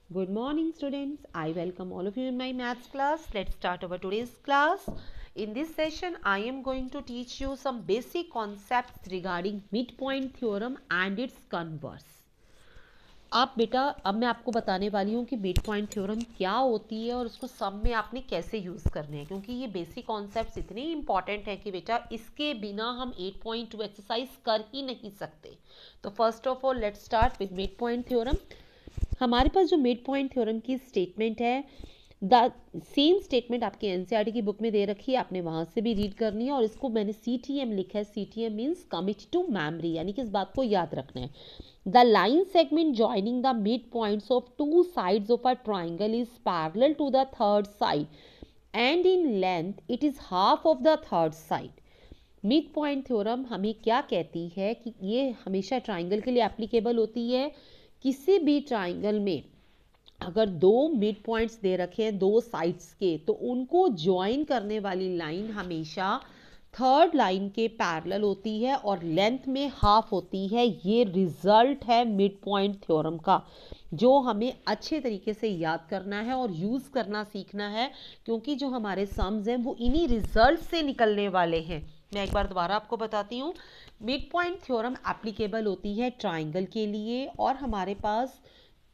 Good morning students. I welcome all of you in my maths class. Let's start our today's class. In this session I am going to teach you some basic concepts regarding midpoint theorem and its converse. अब मैं आपको बताने वाली हूँ कि mid point theorem क्या होती है और उसको सम में आपने कैसे यूज़ करने हैं, क्योंकि ये बेसिक कॉन्सेप्ट्स इतने इंपॉर्टेंट हैं कि बेटा इसके बिना हम 8.2 एक्सरसाइज कर ही नहीं सकते. तो first of all let's start with mid point theorem. हमारे पास जो मिड पॉइंट थ्योरम की स्टेटमेंट है, द सेम स्टेटमेंट आपके एनसीईआरटी की बुक में दे रखी है, आपने वहाँ से भी रीड करनी है. और इसको मैंने CTM लिखा है. CTM means commit to memory, यानी कि इस बात को याद रखना है. The line segment joining the midpoints of two sides of a triangle is parallel to the third side and in length it is half of the third side. Mid point theorem हमें क्या कहती है कि ये हमेशा triangle के लिए applicable होती है. किसी भी ट्राइंगल में अगर दो मिड पॉइंट्स दे रखे हैं दो साइड्स के, तो उनको ज्वाइन करने वाली लाइन हमेशा थर्ड लाइन के पैरेलल होती है और लेंथ में हाफ होती है. ये रिजल्ट है मिड पॉइंट थ्योरम का, जो हमें अच्छे तरीके से याद करना है और यूज़ करना सीखना है, क्योंकि जो हमारे सम्स हैं वो इन्हीं रिजल्ट से निकलने वाले हैं. मैं एक बार दोबारा आपको बताती हूँ. मिड पॉइंट थ्योरम एप्लीकेबल होती है ट्राइंगल के लिए और हमारे पास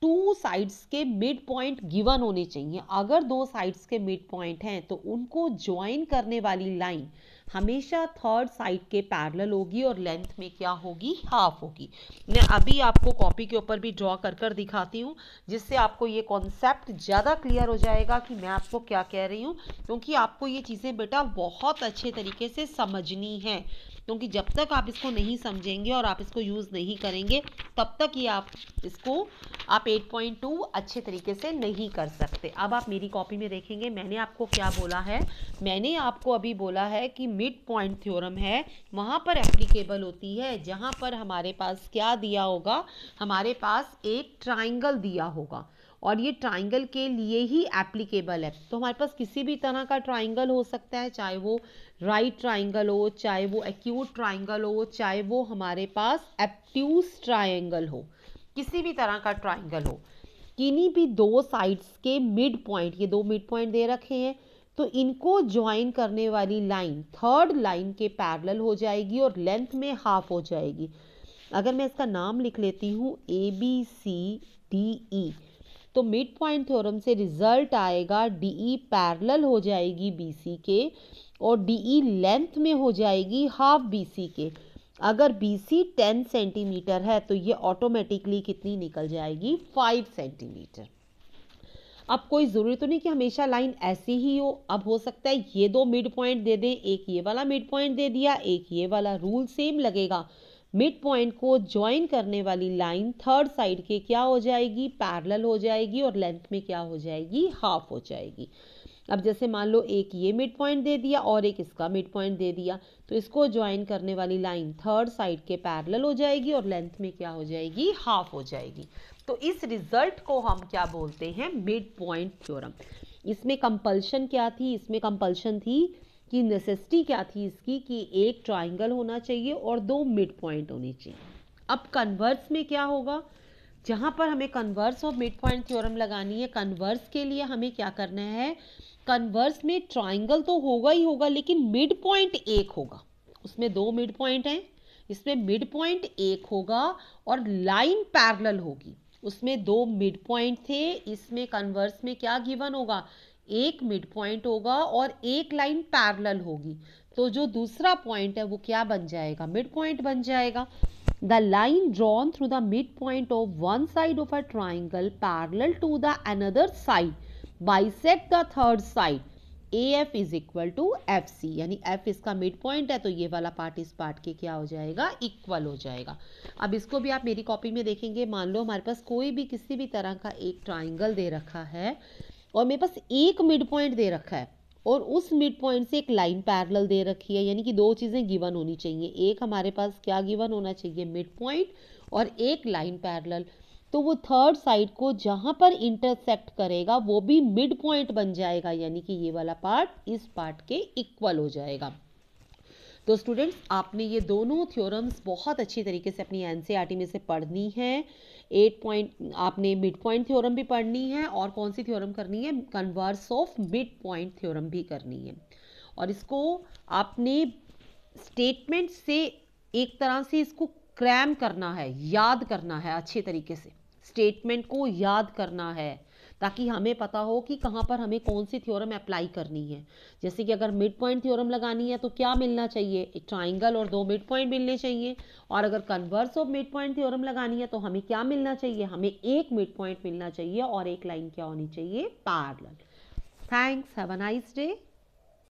टू साइड्स के मिड पॉइंट गिवन होने चाहिए. अगर दो साइड्स के मिड पॉइंट हैं तो उनको ज्वाइन करने वाली लाइन हमेशा थर्ड साइड के पैरेलल होगी और लेंथ में क्या होगी, हाफ होगी. मैं अभी आपको कॉपी के ऊपर भी ड्रॉ कर कर दिखाती हूँ, जिससे आपको ये कॉन्सेप्ट ज़्यादा क्लियर हो जाएगा कि मैं आपको क्या कह रही हूँ, क्योंकि आपको ये चीज़ें बेटा बहुत अच्छे तरीके से समझनी है. क्योंकि जब तक आप इसको नहीं समझेंगे और आप इसको यूज़ नहीं करेंगे तब तक ये आप 8.2 अच्छे तरीके से नहीं कर सकते. अब आप मेरी कॉपी में देखेंगे मैंने आपको क्या बोला है. मैंने आपको अभी बोला है कि मिड पॉइंट थ्योरम है वहाँ पर एप्लीकेबल होती है जहाँ पर हमारे पास क्या दिया होगा, हमारे पास एक ट्राइंगल दिया होगा और ये ट्राइंगल के लिए ही एप्लीकेबल है. तो हमारे पास किसी भी तरह का ट्राइंगल हो सकता है, चाहे वो राइट ट्राइंगल हो, चाहे वो एक्यूट ट्राइंगल हो, चाहे वो हमारे पास एब्ट्यूज ट्राइंगल हो, किसी भी तरह का ट्राइंगल हो. किन्हीं भी दो साइड्स के मिड पॉइंट, ये दो मिड पॉइंट दे रखे हैं, तो इनको ज्वाइन करने वाली लाइन थर्ड लाइन के पैरेलल हो जाएगी और लेंथ में हाफ हो जाएगी. अगर मैं इसका नाम लिख लेती हूँ ABCDE, तो मिड पॉइंट थ्योरम से रिजल्ट आएगा DE पैरेलल हो जाएगी BC के और DE लेंथ में हो जाएगी हाफ BC के. अगर BC 10 सेंटीमीटर है तो ये ऑटोमेटिकली कितनी निकल जाएगी, 5 सेंटीमीटर. अब कोई ज़रूरी तो नहीं कि हमेशा लाइन ऐसी ही हो. अब हो सकता है ये दो मिड पॉइंट दे दें, एक ये वाला मिड पॉइंट दे दिया, एक ये वाला. रूल सेम लगेगा. मिड पॉइंट को ज्वाइन करने वाली लाइन थर्ड साइड के क्या हो जाएगी, पैरेलल हो जाएगी और लेंथ में क्या हो जाएगी, हाफ हो जाएगी. अब जैसे मान लो एक ये मिड पॉइंट दे दिया और एक इसका मिड पॉइंट दे दिया, तो इसको ज्वाइन करने वाली लाइन थर्ड साइड के पैरेलल हो जाएगी और लेंथ में क्या हो जाएगी, हाफ हो जाएगी. तो इस रिजल्ट को हम क्या बोलते हैं, मिड पॉइंट थ्योरम. इसमें कंपल्शन क्या थी, इसमें कंपल्शन थी कि नेसेसिटी क्या थी इसकी कि एक ट्राइंगल होना चाहिए और दो मिड पॉइंट होने चाहिए. अब कन्वर्स में क्या होगा, जहाँ पर हमें कन्वर्स और मिड पॉइंट थ्योरम लगानी है, कन्वर्स के लिए हमें क्या करना है, कन्वर्स में ट्राइंगल तो होगा ही होगा लेकिन मिड पॉइंट एक होगा. उसमें दो मिड पॉइंट हैं, इसमें मिड पॉइंट एक होगा और लाइन पैरेलल होगी. उसमें दो मिड पॉइंट थे, इसमें कन्वर्स में क्या गिवन होगा, एक मिड पॉइंट होगा और एक लाइन पैरेलल होगी. तो जो दूसरा पॉइंट है वो क्या बन जाएगा, मिड पॉइंट बन जाएगा. The line drawn through the midpoint of one side of a triangle parallel to the another side bisect the third side. AF is equal to FC, यानी F इसका मिड पॉइंट है तो ये वाला part इस part के क्या हो जाएगा, इक्वल हो जाएगा. अब इसको भी आप मेरी कॉपी में देखेंगे. मान लो हमारे पास कोई भी किसी भी तरह का एक ट्राइंगल दे रखा है और मेरे पास एक मिड पॉइंट दे रखा है और उस मिड पॉइंट से एक लाइन पैरेलल दे रखी है, यानी कि दो चीज़ें गिवन होनी चाहिए. एक हमारे पास क्या गिवन होना चाहिए, मिड पॉइंट और एक लाइन पैरेलल. तो वो थर्ड साइड को जहाँ पर इंटरसेक्ट करेगा वो भी मिड पॉइंट बन जाएगा, यानी कि ये वाला पार्ट इस पार्ट के इक्वल हो जाएगा. तो स्टूडेंट्स आपने ये दोनों थ्योरम्स बहुत अच्छी तरीके से अपनी एनसीईआरटी में से पढ़नी है। 8 पॉइंट आपने मिड पॉइंट थ्योरम भी पढ़नी है, और कौन सी थ्योरम करनी है, converse of mid point theorem भी करनी है। और इसको आपने स्टेटमेंट से एक तरह से इसको क्रैम करना है, याद करना है अच्छे तरीके से, स्टेटमेंट को याद करना है, ताकि हमें पता हो कि कहाँ पर हमें कौन सी थ्योरम अप्लाई करनी है। जैसे कि अगर मिड पॉइंट थ्योरम लगानी है तो क्या मिलना चाहिए, एक ट्राइंगल और 2 मिड पॉइंट मिलने चाहिए। और अगर converse of mid point theorem लगानी है तो हमें क्या मिलना चाहिए, हमें एक मिड पॉइंट मिलना चाहिए और एक लाइन क्या होनी चाहिए, parallel. Thanks, have a nice day.